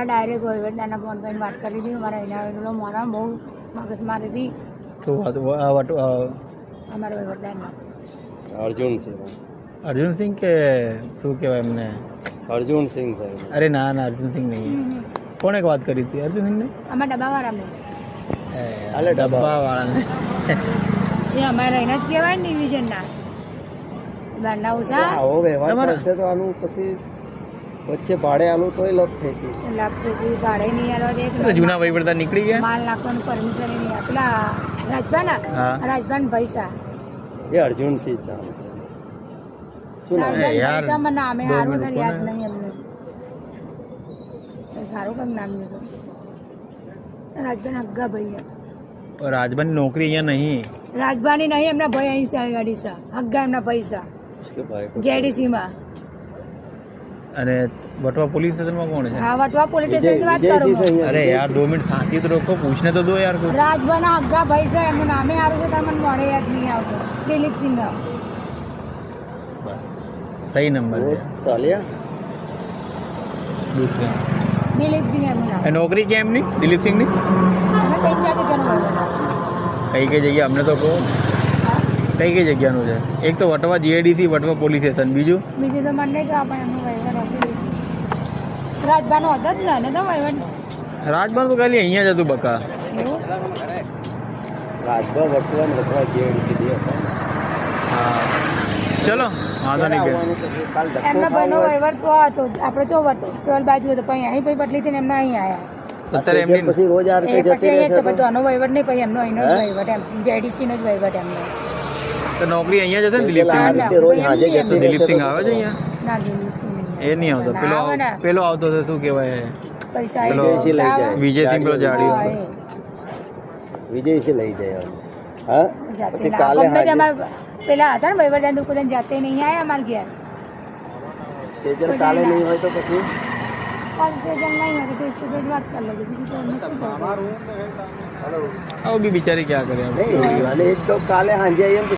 Direct વહીવટદારને phone કરીને વાત કરી હતી મારા એના પેલો મોના બહુ મગજ મારી હતી તો અમારા વહીવટદારને અર્જુન સિંહ કે શું કહેવાય એમને અર્જુન સિંહ સાહેબ. અરે ના ના અર્જુન સિંહ નહીં. કોણે વાત કરી હતી અર્જુન સિંહ ને? અમારા ડબ્બાવાળાને ડબ્બાવાળાને એ અમારા એના જ કહેવાય ને ડિવિઝનના બારના ઉષા આવો વ્યવહાર કરશે તો આનું પછી વચ્ચે ભાડે આલું તોય લપ થઈ ગયું. લાભ ભાડે નહીં આલવા દે તો જૂના વહીવટદાર નીકળી ગયા. માલ નાખવાનું પરમિશન નહીં આપેલા રાજભાના હા. રાજભાન પૈસા એ અર્જુન સિંહ નામ છે. શું નામ? રાજભાન યાર, પૈસા મને નામે દો હારું મિનિટ તો યાદ કોને? નહીં અમને સારું કેમ નામ લીધું રાજભાન હગ્ગા ભાઈ રાજભાની નોકરી અહીંયા નહીં. રાજભાની નહીં એમના ભાઈ અહીં છે ગાડી છે હગ્ગા એમના પૈસા उसके भाई को જેડીસી માં અને વટવા પોલીસ સ્ટેશનમાં કોણ છે? હા વટવા પોલીસ विजय સ્ટેશન ની વાત विजय કરું सिंह હું. से અરે યાર 2 મિનિટ શાંતિ તો રાખો, પૂછને તો દો યાર કોઈ. રાજભાના હગ્ગા ભાઈ છે એમનું નામે સારું છે તમને મળે યાદ નહીં આવતું દિલીપસિંહ સહી નંબર वो છે. तालिया દૂસરે દિલીપસિંહ એમનું નામ એ નોકરી કેમ નહીં દિલીપસિંહની? અને 3-4 જગ્યાનું વહીવટ. કઈ કઈ જગ્યા અમને તો કહો. કઈ કઈ જગ્યાનું છે? એક તો Vatva GIDC Vatva police station, બીજું બીજું તો મને નહીં ખબર પણ એમનું વહીવટ હતું રાજભાનો હતો જ ને તો વહીવટ રાજભાન તો ખાલી અહીંયા જ હતું બકા. એવું राजभा वर्तमान वटवा जेडीसी दे હતા. હા ચલો વાંધો નહીં કે આવવાનું પછી કાલ ધક્કો એમના ભાઈનો ખાવો હોય. વહીવટ તો હતો આપણે જો વટો 12 બાજુ હતો પછી અહીં પછી બદલી થઈને એમના અહીં આવ્યા અત્યારે આ એમની પછી રોજ આ રીતે એ પછી જતી અહીંયા રહેશે છે પણ તો આનો વહીવટ નહીં પછી એમનો અહીંનો જ હે? વહીવટ એમ જેડીસી નો જ વહીવટ એમનો તો નોકરી અહીંયા જ હશે ને આ દિલીપસિંહ? રીતે રોજ હાજે જતી રહેશે દિલીપસિંહ તો આવે છે અહીંયા? ના દિલીપસિંહ નહીં. એ નહીં આવતો. પેલો ના આવે ને. પેલો આવતો હતો શું કહેવાય પૈસા પેલો આવી વિજયસિંહ લઈ આવે. જાય. વિજયસિંહ પેલો જાડી હા, હતો. એ. વિજયસિંહ લઈ જાય હવે. હા જાતે પછી ના. કાલે ગમે તે હાજે અમારા પેલા હતા ને વહીવટદાર દુકાન જાતે નહીં આવ્યા અમારા ઘેર સેજલ કાલે નહીં હોય તો પછી કાલ સેજલ નહીં હોય તો સ્ટુડન્ટ વાત કરી લેજો બીજું તો એમને શું કરવું? આવું બી બિચારી ક્યાં કરે નહીં અને એ જ કહું કાલે સાંજે આવીએ ને